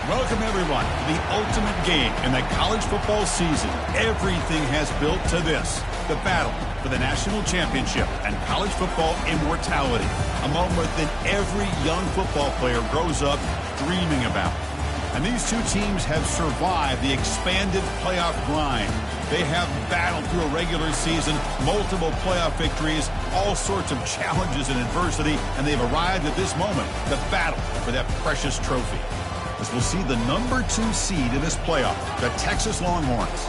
Welcome, everyone, to the ultimate game in the college football season. Everything has built to this, the battle for the national championship and college football immortality, a moment that every young football player grows up dreaming about. And these two teams have survived the expanded playoff grind. They have battled through a regular season, multiple playoff victories, all sorts of challenges and adversity, and they've arrived at this moment, the battle for that precious trophy. As we'll see the number 2 seed in this playoff, the Texas Longhorns,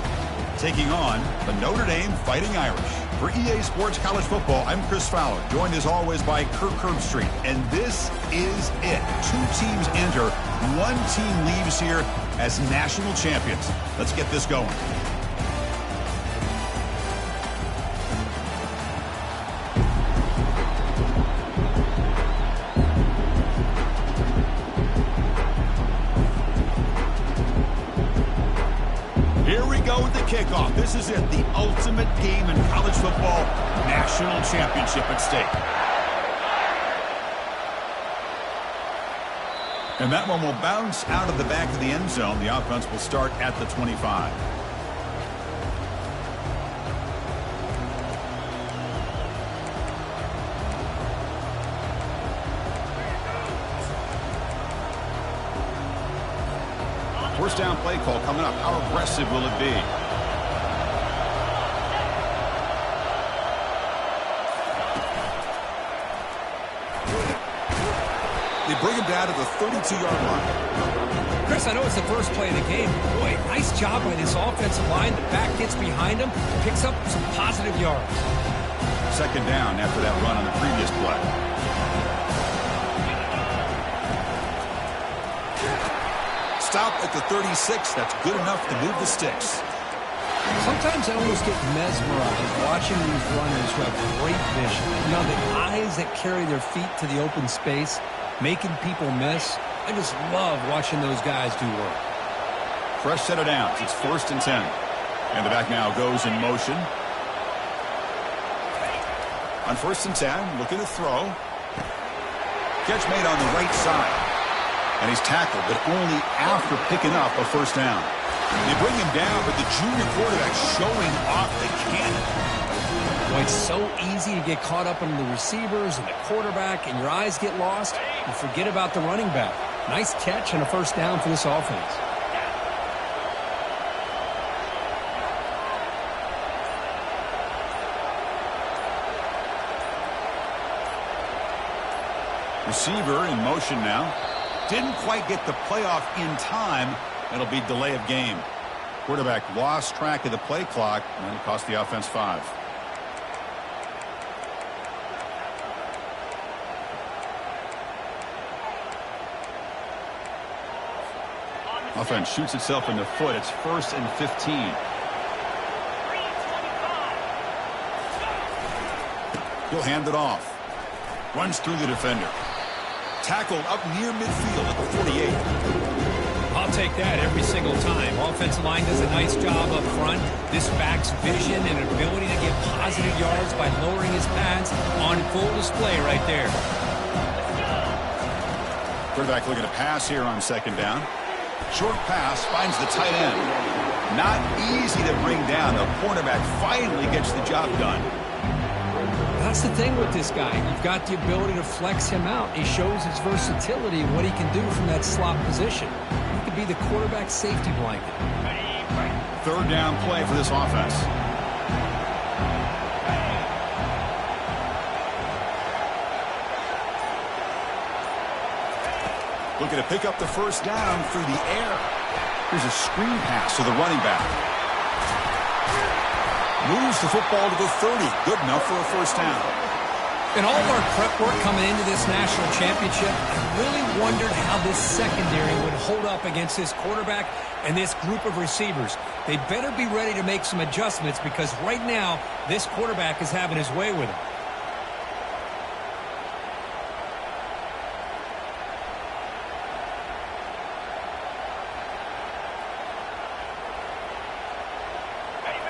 taking on the Notre Dame Fighting Irish. For EA Sports College Football, I'm Chris Fowler, joined as always by Kirk Herbstreit. And this is it. 2 teams enter, 1 team leaves here as national champions. Let's get this going. Kickoff. This is it, the ultimate game in college football, national championship at stake. And that one will bounce out of the back of the end zone. The offense will start at the 25. First down play call coming up. How aggressive will it be? They bring him down to the 32-yard line. Chris, I know it's the first play of the game. Boy, nice job by this offensive line. The back gets behind him, picks up some positive yards. Second down after that run on the previous play. Stop at the 36. That's good enough to move the sticks. Sometimes I almost get mesmerized watching these runners who have great vision. You know, the eyes that carry their feet to the open space, making people miss. I just love watching those guys do work. Fresh set of downs. It's 1st and 10. And the back now goes in motion. On 1st and 10, looking to throw. Catch made on the right side. And he's tackled, but only after picking up a first down. They bring him down, but the junior quarterback showing off the cannon. Boy, it's so easy to get caught up in the receivers and the quarterback, and your eyes get lost. You forget about the running back. Nice catch and a first down for this offense. Receiver in motion now. Didn't quite get the playoff in time. It'll be delay of game. Quarterback lost track of the play clock, and it cost the offense 5. Offense shoots itself in the foot. It's 1st and 15. He'll hand it off. Runs through the defender. Tackled up near midfield at the 48. I'll take that every single time. Offensive line does a nice job up front. This back's vision and ability to get positive yards by lowering his pads on full display right there. Quarterback looking to pass here on 2nd down. Short pass finds the tight end. Not easy to bring down. The cornerback finally gets the job done. That's the thing with this guy. You've got the ability to flex him out. He shows his versatility and what he can do from that slot position. He could be the quarterback safety blanket. 3rd down play for this offense. Looking to pick up the first down through the air. Here's a screen pass to the running back. Moves the football to the 30. Good enough for a first down. In all of our prep work coming into this national championship, I really wondered how this secondary would hold up against this quarterback and this group of receivers. They better be ready to make some adjustments because right now, this quarterback is having his way with him.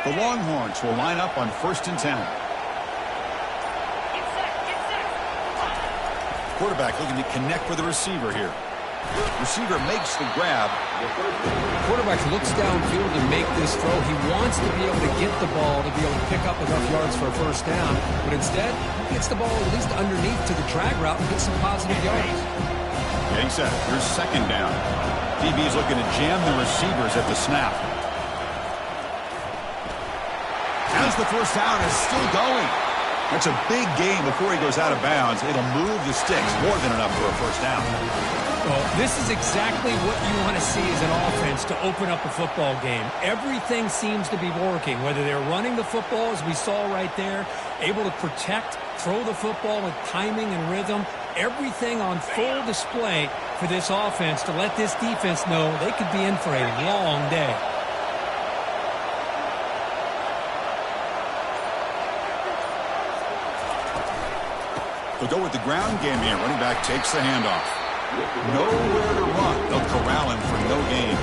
The Longhorns will line up on 1st and 10. Quarterback looking to connect with the receiver here. Receiver makes the grab. Quarterback looks downfield to make this throw. He wants to be able to get the ball to be able to pick up enough yards for a first down. But instead, he gets the ball at least underneath to the drag route and gets some positive yards. Yeah, he said, here's second down. DB's looking to jam the receivers at the snap. As the first down is still going. That's a big gain before he goes out of bounds. It'll move the sticks more than enough for a first down. Well, this is exactly what you want to see as an offense to open up a football game. Everything seems to be working, whether they're running the football, as we saw right there, able to protect, throw the football with timing and rhythm, everything on full display for this offense to let this defense know they could be in for a long day. They'll go with the ground game here. Running back takes the handoff. Nowhere to run. They'll corral him for no gain.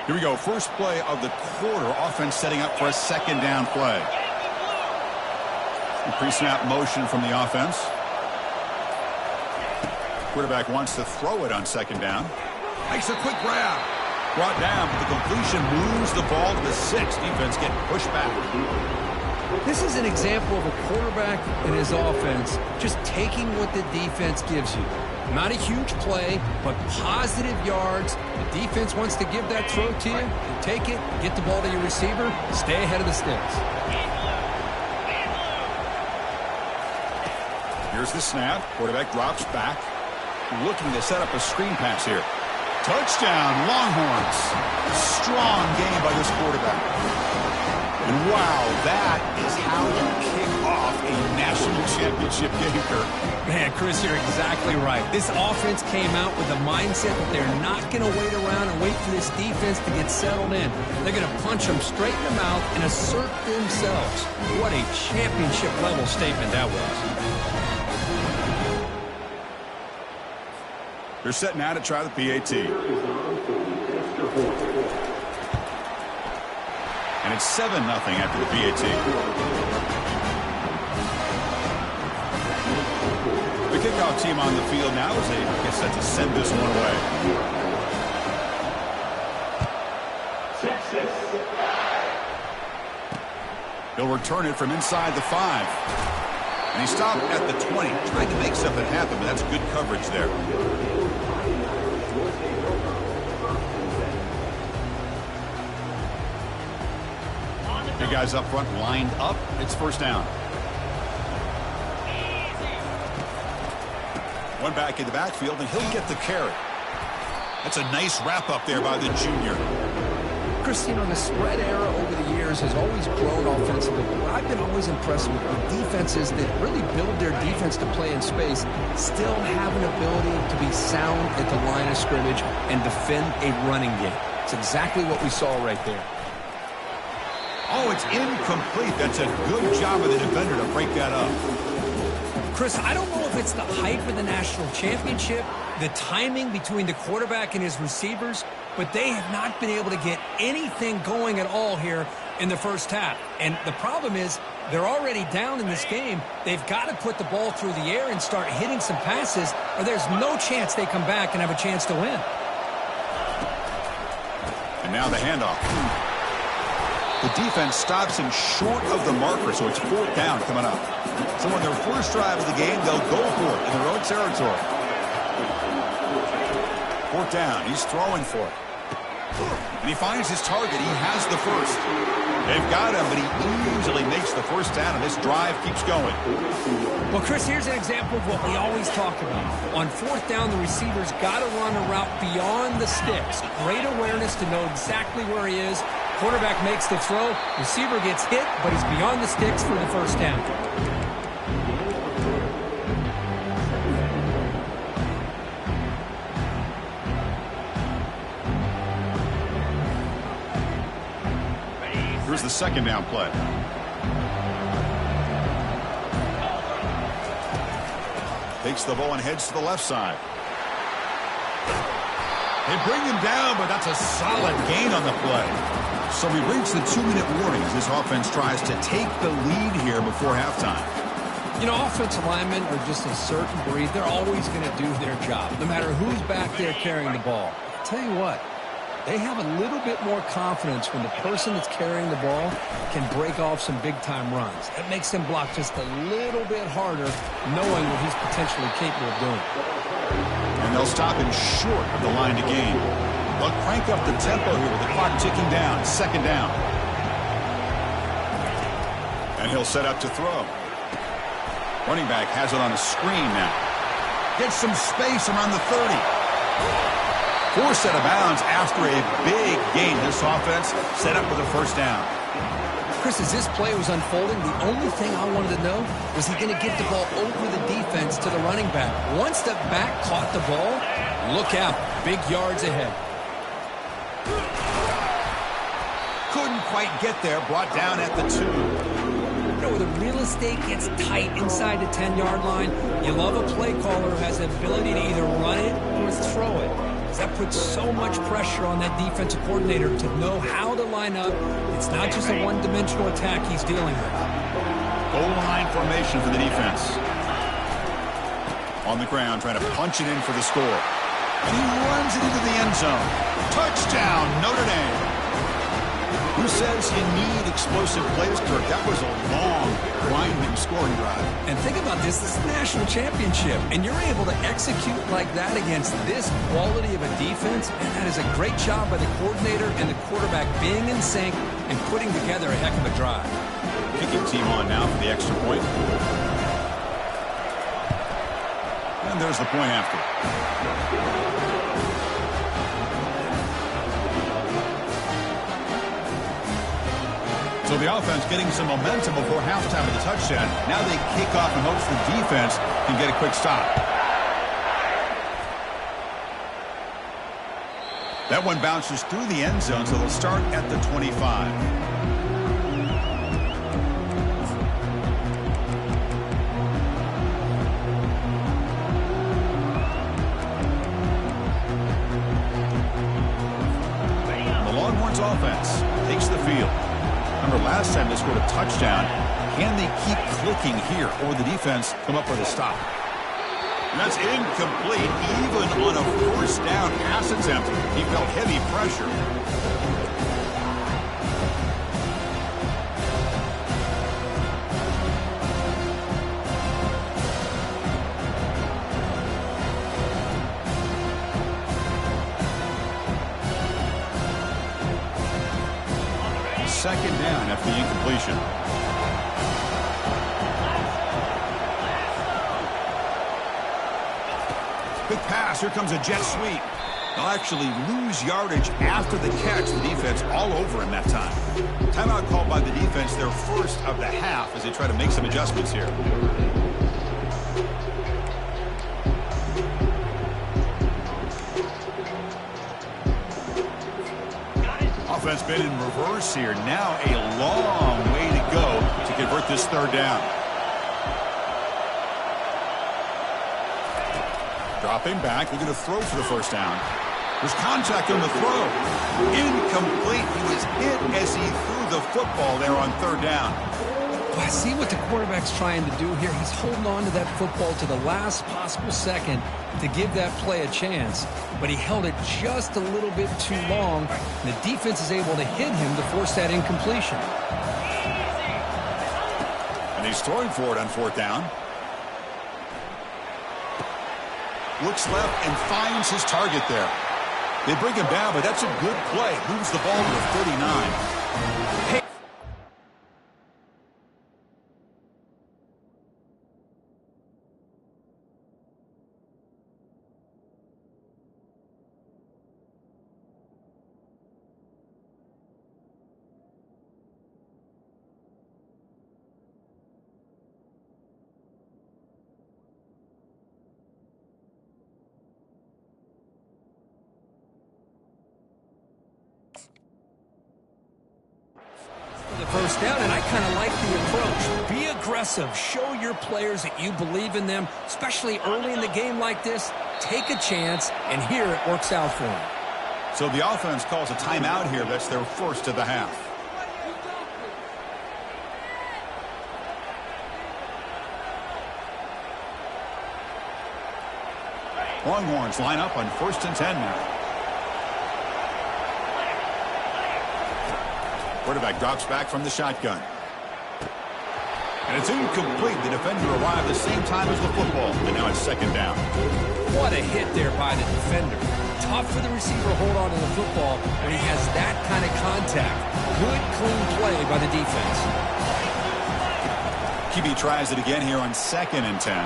Here we go. First play of the quarter. Offense setting up for a second down play. Pre-snap motion from the offense. Quarterback wants to throw it on second down. Makes a quick grab. Brought down, but the completion moves the ball to the 6. Defense getting pushed back. This is an example of a quarterback and his offense just taking what the defense gives you. Not a huge play, but positive yards. The defense wants to give that throw to you. You take it, get the ball to your receiver, stay ahead of the sticks. Here's the snap. Quarterback drops back. Looking to set up a screen pass here. Touchdown, Longhorns. Strong game by this quarterback. And wow, that is how you kick off a national championship game, Kirk. Man, Chris, you're exactly right. This offense came out with the mindset that they're not going to wait around and wait for this defense to get settled in. They're going to punch them straight in the mouth and assert themselves. What a championship-level statement that was. They're set now to try the PAT. And it's 7-0 after the PAT. The kickoff team on the field now as they get set to send this one away. He'll return it from inside the 5. And he stopped at the 20. Tried to make something happen, but that's good coverage there. The guys up front lined up. It's first down. One back in the backfield, and he'll get the carry. That's a nice wrap up there by the junior. Chris, you know, the spread era over the years has always grown offensively. But what I've been always impressed with are defenses that really build their defense to play in space, still have an ability to be sound at the line of scrimmage and defend a running game. It's exactly what we saw right there. Oh, it's incomplete. That's a good job of the defender to break that up. Chris, I don't know if it's the hype of the national championship, the timing between the quarterback and his receivers, but they have not been able to get anything going at all here in the first half. And the problem is they're already down in this game. They've got to put the ball through the air and start hitting some passes, or there's no chance they come back and have a chance to win. And now the handoff. The defense stops him short of the marker, so it's fourth down coming up. So on their first drive of the game, they'll go for it in their own territory. Fourth down. He's throwing for it. And he finds his target. He has the first. They've got him, but he easily makes the first down, and this drive keeps going. Well, Chris, here's an example of what we always talk about. On fourth down, the receiver's got to run a route beyond the sticks. Great awareness to know exactly where he is Quarterback makes the throw. Receiver gets hit, but he's beyond the sticks for the first down. Here's the second down play. Takes the ball and heads to the left side. They bring him down, but that's a solid gain on the play. So we reach the 2-minute warning as this offense tries to take the lead here before halftime. You know, offensive linemen are just a certain breed. They're always going to do their job, no matter who's back there carrying the ball. I'll tell you what, they have a little bit more confidence when the person that's carrying the ball can break off some big-time runs. That makes them block just a little bit harder, knowing what he's potentially capable of doing. And they'll stop him short of the line to gain. They'll crank up the tempo here with the clock ticking down. Second down. And he'll set up to throw. Running back has it on a screen now. Gets some space around the 30. Forced out of bounds after a big gain. This offense set up with a first down. Chris, as this play was unfolding, the only thing I wanted to know was he going to get the ball over the defense to the running back. Once the back caught the ball, look out. Big yards ahead. Couldn't quite get there. Brought down at the 2. You know, where the real estate gets tight inside the 10-yard line, you love a play caller who has the ability to either run it or throw it. That puts so much pressure on that defensive coordinator to know how to line up. It's not just a one-dimensional attack he's dealing with. Goal line formation for the defense. On the ground, trying to punch it in for the score. And he runs it into the end zone. Touchdown, Notre Dame. Who says you need explosive plays, Kirk? That was a long, winding scoring drive. And think about this. This is a national championship, and you're able to execute like that against this quality of a defense, and that is a great job by the coordinator and the quarterback being in sync and putting together a heck of a drive. Kicking team on now for the extra point. And there's the point after. So the offense getting some momentum before halftime with a touchdown. Now they kick off and hopes the defense can get a quick stop. That one bounces through the end zone, so they'll start at the 25. The Longhorns offense takes the field. Remember, last time they scored a touchdown. Can they keep clicking here, or will the defense come up with a stop? And that's incomplete, even on a first down pass attempt. He felt heavy pressure. Second down after the incompletion. Quick pass. Here comes a jet sweep. They'll actually lose yardage after the catch. The defense all over him that time. Timeout called by the defense, their first of the half, as they try to make some adjustments here. Offense been in reverse here. Now a long way to go to convert this third down. Dropping back, looking to throw for the first down. There's contact on the throw. Incomplete. He was hit as he threw the football there on third down. Well, I see what the quarterback's trying to do here. He's holding on to that football to the last possible second to give that play a chance. But he held it just a little bit too long. And the defense is able to hit him to force that incompletion. And he's throwing for it on fourth down. Looks left and finds his target there. They bring him down, but that's a good play. Moves the ball to the 39. Hey. first down, and I kind of like the approach. Be aggressive. Show your players that you believe in them, especially early in the game like this. Take a chance, and here it works out for them. So the offense calls a timeout here. That's their first of the half. Longhorns line up on 1st and 10 now. Quarterback drops back from the shotgun. And it's incomplete. The defender arrived the same time as the football. And now it's 2nd down. What a hit there by the defender. Tough for the receiver to hold on to the football when he has that kind of contact. Good, clean play by the defense. QB tries it again here on 2nd and 10.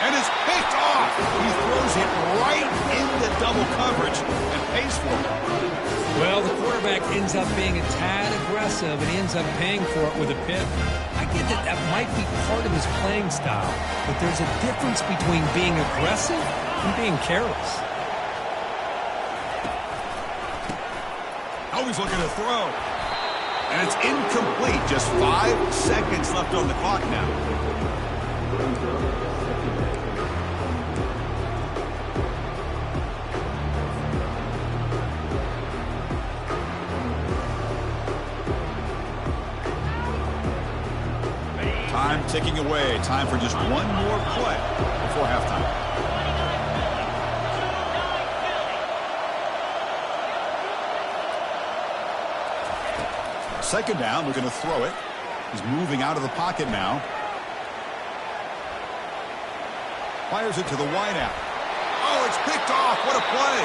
And it's picked off. He throws it right into double coverage and pays for it. Well, the quarterback ends up being a tad aggressive, and he ends up paying for it with a pick. I get that that might be part of his playing style, but there's a difference between being aggressive and being careless. Always looking to throw. And it's incomplete. Just 5 seconds left on the clock now. Time ticking away. Time for just one more play before halftime. Second down, we're going to throw it. He's moving out of the pocket now. Fires it to the wideout. Oh, it's picked off. What a play.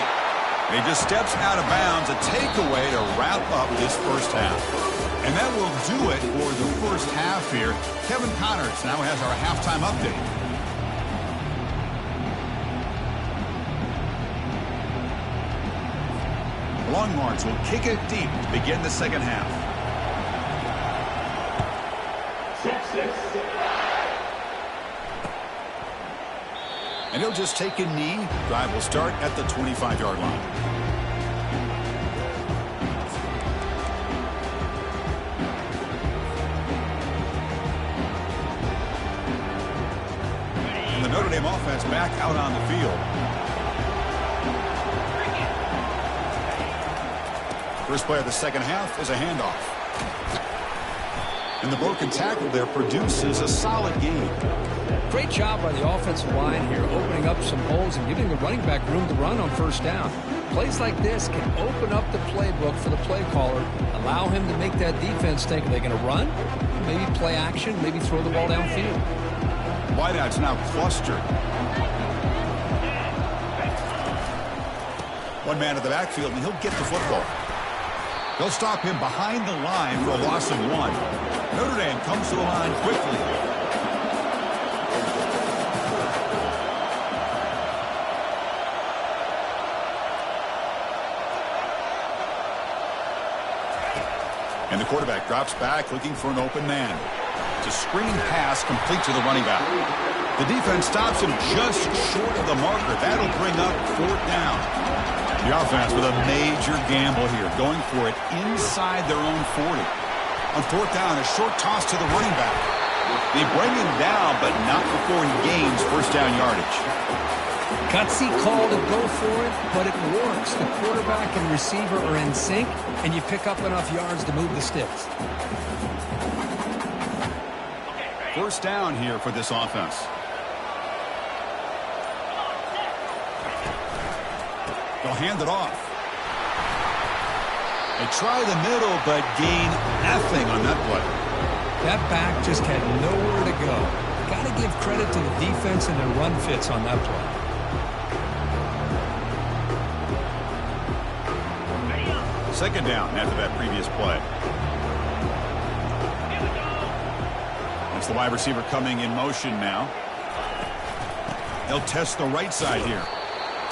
And he just steps out of bounds. A takeaway to wrap up this first half. And that will do it for the first half here. Kevin Connors now has our halftime update. Longhorns will kick it deep to begin the second half. And he'll just take a knee. Drive will start at the 25-yard line. And the Notre Dame offense back out on the field. First play of the second half is a handoff. And the broken tackle there produces a solid gain. Great job by the offensive line here, opening up some holes and giving the running back room to run on first down. Plays like this can open up the playbook for the play caller, allow him to make that defense think, are they going to run? Maybe play action, maybe throw the ball downfield. Wideout's now clustered. One man in the backfield, and he'll get the football. They'll stop him behind the line for a loss of 1. Notre Dame comes to the line quickly. And the quarterback drops back looking for an open man. It's a screen pass complete to the running back. The defense stops him just short of the marker. That'll bring up 4th down. The offense with a major gamble here, going for it inside their own 40. On 4th down, a short toss to the running back. They bring him down, but not before he gains first down yardage. Gutsy call to go for it, but it works. The quarterback and receiver are in sync, and you pick up enough yards to move the sticks. First down here for this offense. They'll hand it off. They try the middle, but gain nothing on that play. That back just had nowhere to go. Got to give credit to the defense and their run fits on that play. Second down after that previous play. It's the wide receiver coming in motion now. They'll test the right side here.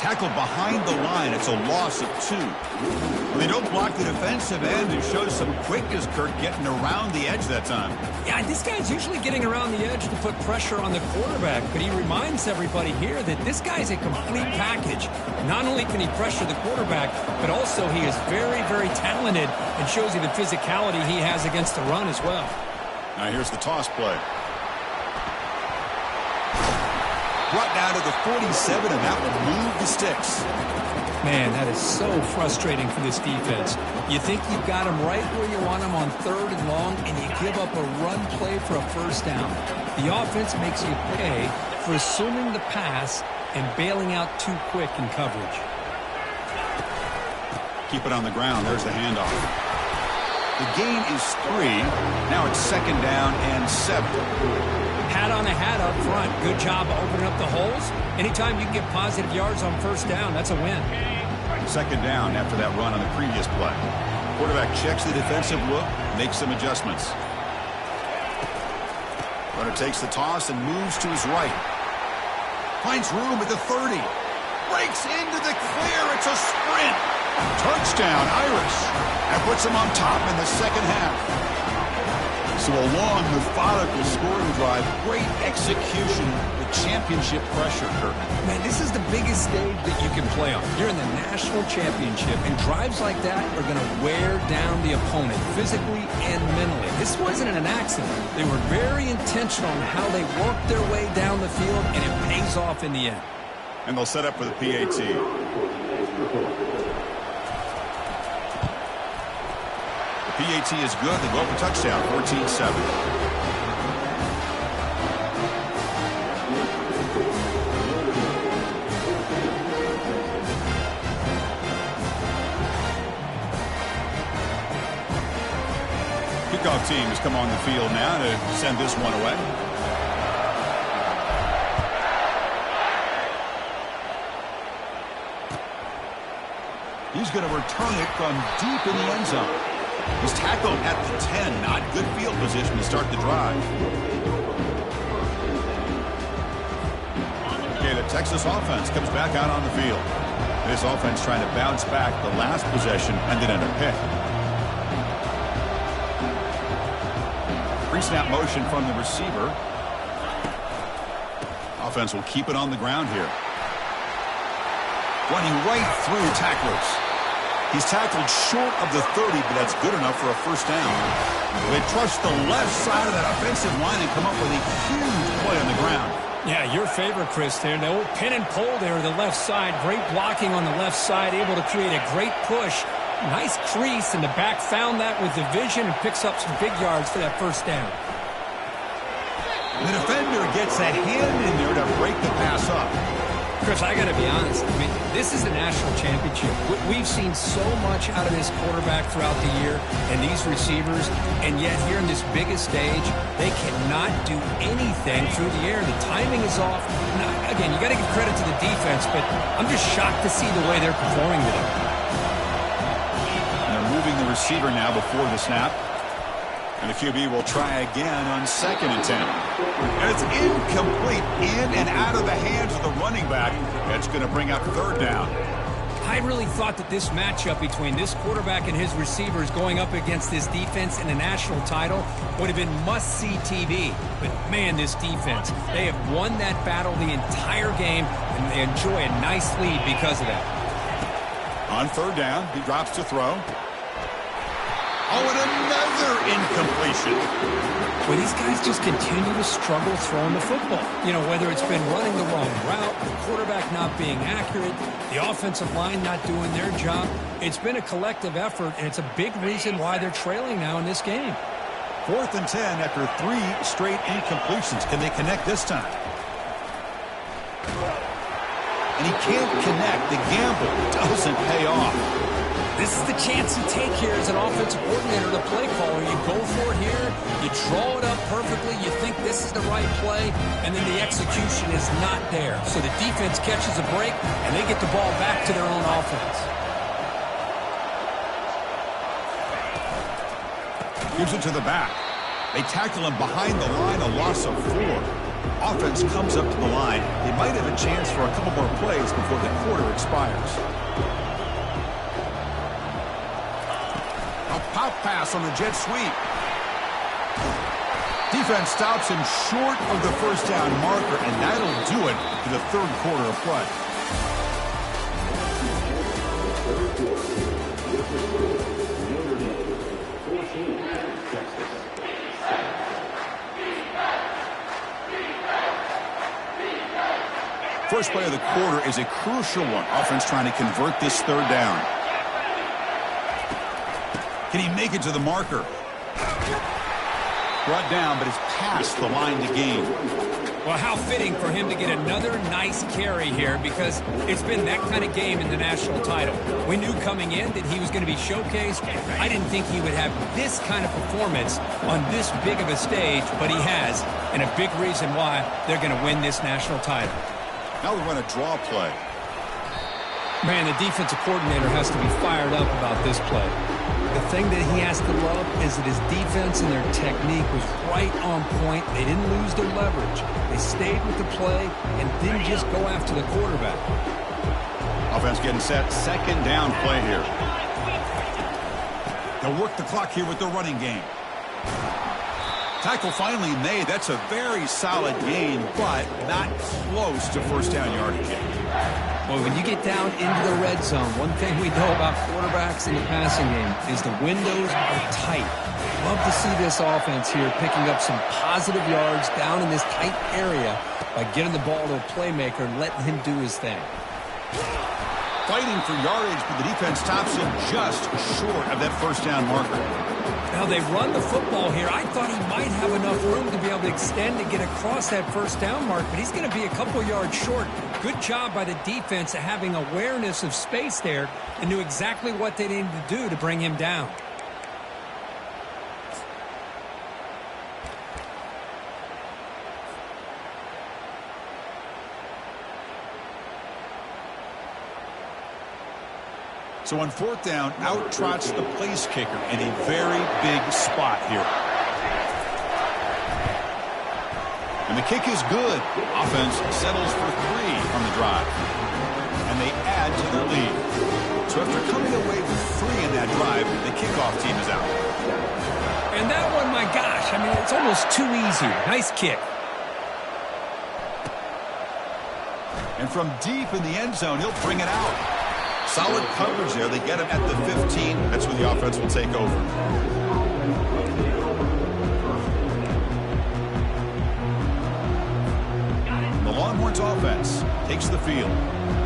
Tackled behind the line. It's a loss of 2. Well, they don't block the defensive end and show some quickness, Kirk, getting around the edge that time. Yeah, this guy's usually getting around the edge to put pressure on the quarterback, but he reminds everybody here that this guy's a complete package. Not only can he pressure the quarterback, but also he is very, very talented and shows you the physicality he has against the run as well. Now here's the toss play. Brought down to the 47, and that will move the sticks. Man, that is so frustrating for this defense. You think you've got them right where you want them on 3rd and long, and you give up a run play for a first down. The offense makes you pay for assuming the pass and bailing out too quick in coverage. Keep it on the ground. There's the handoff. The gain is 3. Now it's 2nd down and 7. Hat on a hat up front. Good job opening up the holes. Anytime you can get positive yards on first down, that's a win. 2nd down after that run on the previous play. Quarterback checks the defensive look, makes some adjustments. Runner takes the toss and moves to his right. Finds room at the 30. Breaks into the clear. It's a sprint. Touchdown, Irish. That puts them on top in the second half. So a long, methodical scoring drive. Great execution with championship pressure, Kirk. Man, this is the biggest stage that you can play on. You're in the national championship, and drives like that are going to wear down the opponent physically and mentally. This wasn't an accident. They were very intentional on how they worked their way down the field, and it pays off in the end. And they'll set up for the PAT. PAT is good. They go for touchdown, 14-7. Kickoff team has come on the field now to send this one away. He's going to return it from deep in the end zone. He's tackled at the 10. Not good field position to start the drive. Okay, the Texas offense comes back out on the field. This offense trying to bounce back the last possession ended in a pick. Pre-snap motion from the receiver. Offense will keep it on the ground here. Running right through tacklers. He's tackled short of the 30, but that's good enough for a first down. They trust the left side of that offensive line and come up with a huge play on the ground. Yeah, your favorite, Chris, there. The old pin and pull there, the left side. Great blocking on the left side, able to create a great push. Nice crease, and the back found that with the vision and picks up some big yards for that first down. The defender gets a hand in there to break the pass up. Chris, I got to be honest. I mean, this is the national championship. We've seen so much out of this quarterback throughout the year and these receivers, and yet here in this biggest stage, they cannot do anything through the air. The timing is off. Now, again, you got to give credit to the defense, but I'm just shocked to see the way they're performing today. And they're moving the receiver now before the snap. And the QB will try again on 2nd and 10. And it's incomplete, in and out of the hands of the running back. That's going to bring up 3rd down. I really thought that this matchup between this quarterback and his receivers going up against this defense in the national title would have been must-see TV. But, man, this defense, they have won that battle the entire game, and they enjoy a nice lead because of that. On 3rd down, he drops to throw. Oh, and another incompletion. Well, these guys just continue to struggle throwing the football. You know, whether it's been running the wrong route, the quarterback not being accurate, the offensive line not doing their job. It's been a collective effort, and it's a big reason why they're trailing now in this game. 4th and 10 after 3 straight incompletions. Can they connect this time? And he can't connect. The gamble doesn't pay off. This is the chance you take here as an offensive coordinator, the play caller. You go for it here, you draw it up perfectly, you think this is the right play, and then the execution is not there. So the defense catches a break, and they get the ball back to their own offense. Gives it to the back. They tackle him behind the line, a loss of 4. Offense comes up to the line. They might have a chance for a couple more plays before the quarter expires. A pop pass on the jet sweep. Defense stops him short of the first down marker, and that'll do it for the third quarter of play. First play of the quarter is a crucial one. Offense trying to convert this third down. Can he make it to the marker? Brought down, but it's past the line to gain. Well, how fitting for him to get another nice carry here, because it's been that kind of game in the national title. We knew coming in that he was going to be showcased. I didn't think he would have this kind of performance on this big of a stage, but he has, and a big reason why they're going to win this national title. Now we run a draw play. Man, the defensive coordinator has to be fired up about this play. The thing that he has to love is that his defense and their technique was right on point. They didn't lose their leverage. They stayed with the play and didn't just go after the quarterback. Offense getting set. Second down play here. They'll work the clock here with the running game. Tackle finally made. That's a very solid gain, but not close to first down yardage yet. Well, when you get down into the red zone, one thing we know about quarterbacks in the passing game is the windows are tight. Love to see this offense here picking up some positive yards down in this tight area by getting the ball to a playmaker and letting him do his thing. Fighting for yardage, but the defense stops him just short of that first down marker. Now, they run the football here. I thought he might have enough room to be able to extend and get across that first down mark, but he's going to be a couple yards short. Good job by the defense of having awareness of space there and knew exactly what they needed to do to bring him down. So on fourth down, out trots the place kicker in a very big spot here. And the kick is good. Offense settles for 3 on the drive. And they add to their lead. So after coming away with 3 in that drive, the kickoff team is out. And that one, my gosh, I mean, it's almost too easy. Nice kick. And from deep in the end zone, he'll bring it out. Solid coverage there. They get him at the 15. That's where the offense will take over. The Longhorns offense takes the field.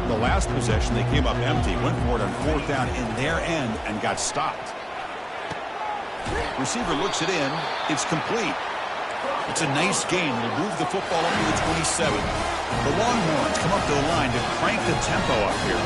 The last possession, they came up empty, went for it on fourth down in their end and got stopped. Receiver looks it in. It's complete. It's a nice gain. It'll move the football up to the 27. The Longhorns come up to the line to crank the tempo up here.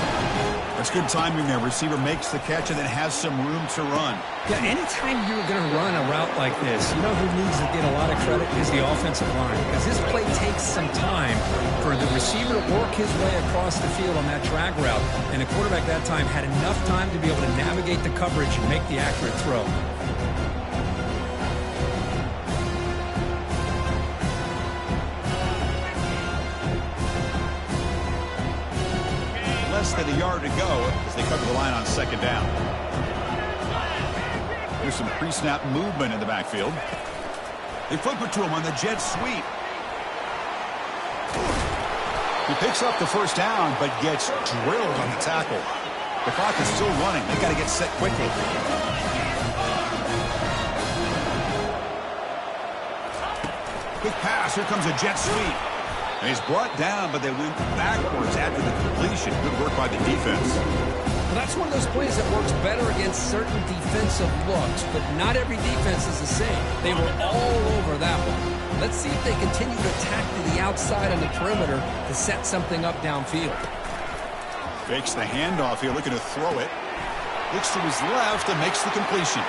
That's good timing there. Receiver makes the catch and then has some room to run. Yeah, anytime you're going to run a route like this, you know who needs to get a lot of credit is the offensive line. Because this play takes some time for the receiver to work his way across the field on that drag route. And the quarterback that time had enough time to be able to navigate the coverage and make the accurate throw. Less than a yard to go as they cover the line on second down. There's some pre-snap movement in the backfield. They flip it to him on the jet sweep. He picks up the first down, but gets drilled on the tackle. The clock is still running. They got to get set quickly. Quick pass. Here comes a jet sweep. And he's brought down, but they went backwards after the completion. Good work by the defense. Well, that's one of those plays that works better against certain defensive looks, but not every defense is the same. They were all over that one. Let's see if they continue to attack to the outside on the perimeter to set something up downfield. Fakes the handoff here, looking to throw it. Looks to his left and makes the completion.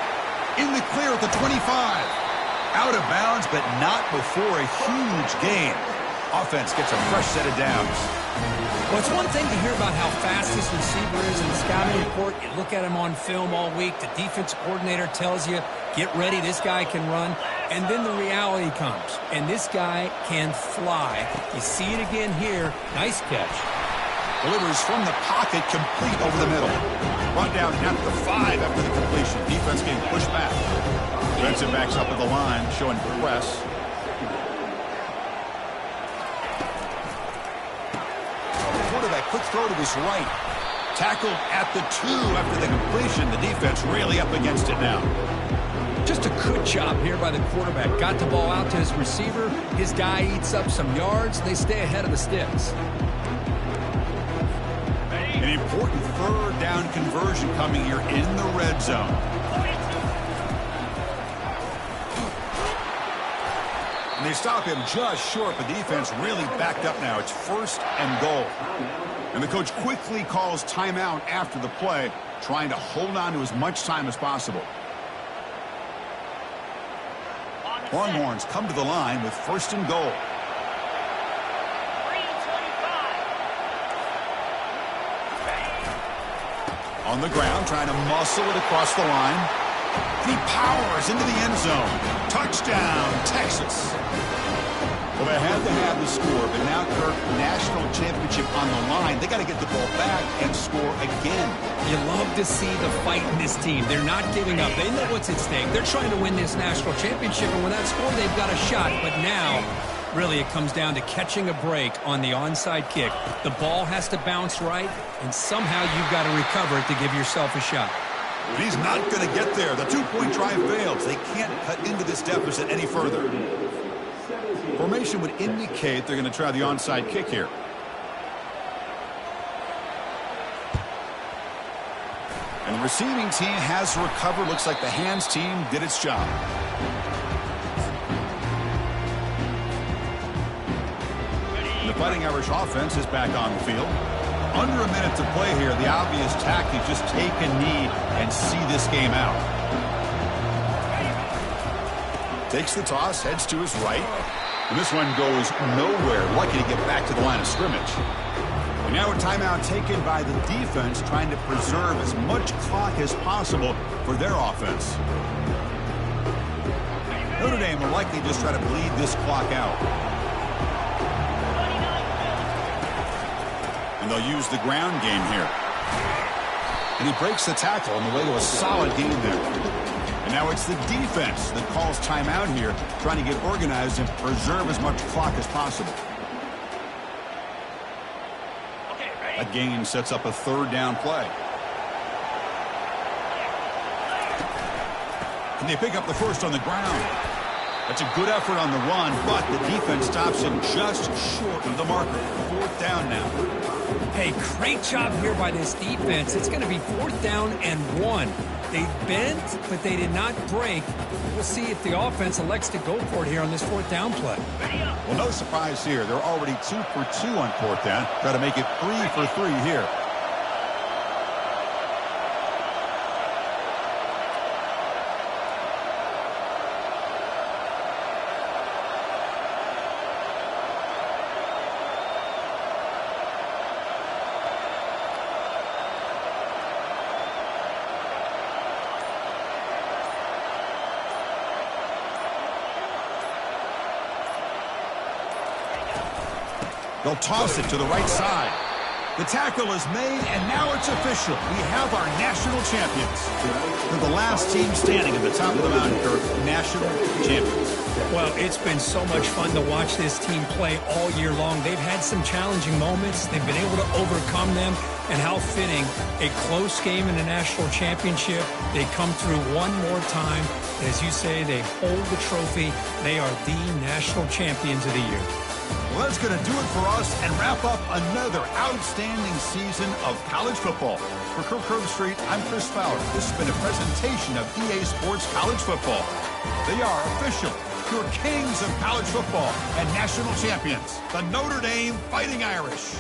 In the clear at the 25. Out of bounds, but not before a huge gain. Offense gets a fresh set of downs. Well, it's one thing to hear about how fast this receiver is in the scouting report. You look at him on film all week. The defensive coordinator tells you, get ready, this guy can run. And then the reality comes, and this guy can fly. You see it again here. Nice catch. Delivers from the pocket, complete over the middle. Brought down at the 5 after the completion. Defense getting pushed back. Defensive backs up at the line, showing press. Quarterback, quick throw to his right. Tackled at the 2 after the completion. The defense really up against it now. Just a good job here by the quarterback. Got the ball out to his receiver. His guy eats up some yards. They stay ahead of the sticks. An important third down conversion coming here in the red zone. And they stop him just short. The defense really backed up now. It's 1st and goal. And the coach quickly calls timeout after the play, trying to hold on to as much time as possible. Longhorns come to the line with 1st and goal. On the ground, trying to muscle it across the line. He powers into the end zone. Touchdown, Texas. Well, they had to have the score, but now, Kirk, national championship on the line. They got to get the ball back and score again. You love to see the fight in this team. They're not giving up. They know what's at stake. They're trying to win this national championship, and with that score, they've got a shot. But now, really, it comes down to catching a break on the onside kick. The ball has to bounce right, and somehow you've got to recover it to give yourself a shot. But he's not going to get there. The 2-point try fails. They can't cut into this deficit any further. Formation would indicate they're going to try the onside kick here. And the receiving team has recovered. Looks like the hands team did its job. The Fighting Irish offense is back on the field. Under a minute to play here. The obvious tactic, just take a knee and see this game out. Takes the toss, heads to his right. And this one goes nowhere. Lucky to get back to the line of scrimmage. And now a timeout taken by the defense, trying to preserve as much clock as possible for their offense. Notre Dame will likely just try to bleed this clock out. And they'll use the ground game here. And he breaks the tackle on the way to a solid game there. And now it's the defense that calls timeout here, trying to get organized and preserve as much clock as possible. That gain sets up a 3rd down play. And they pick up the 1st on the ground. That's a good effort on the run, but the defense stops him just short of the marker. 4th down now. Hey, great job here by this defense. It's going to be 4th down and 1. They bent, but they did not break. We'll see if the offense elects to go for it here on this 4th down play. Well, no surprise here. They're already 2 for 2 on 4th down. Try to make it 3 for 3 here. They'll toss it to the right side. The tackle is made, and now it's official. We have our national champions. They're the last team standing at the top of the mountain, Kirk. National champions. Well, it's been so much fun to watch this team play all year long. They've had some challenging moments. They've been able to overcome them. And how fitting, a close game in the national championship. They come through one more time. As you say, they hold the trophy. They are the national champions of the year. Well, that's going to do it for us and wrap up another outstanding season of college football. For Kirk Herbstreit, I'm Chris Fowler. This has been a presentation of EA Sports College Football. They are official, pure kings of college football and national champions, the Notre Dame Fighting Irish.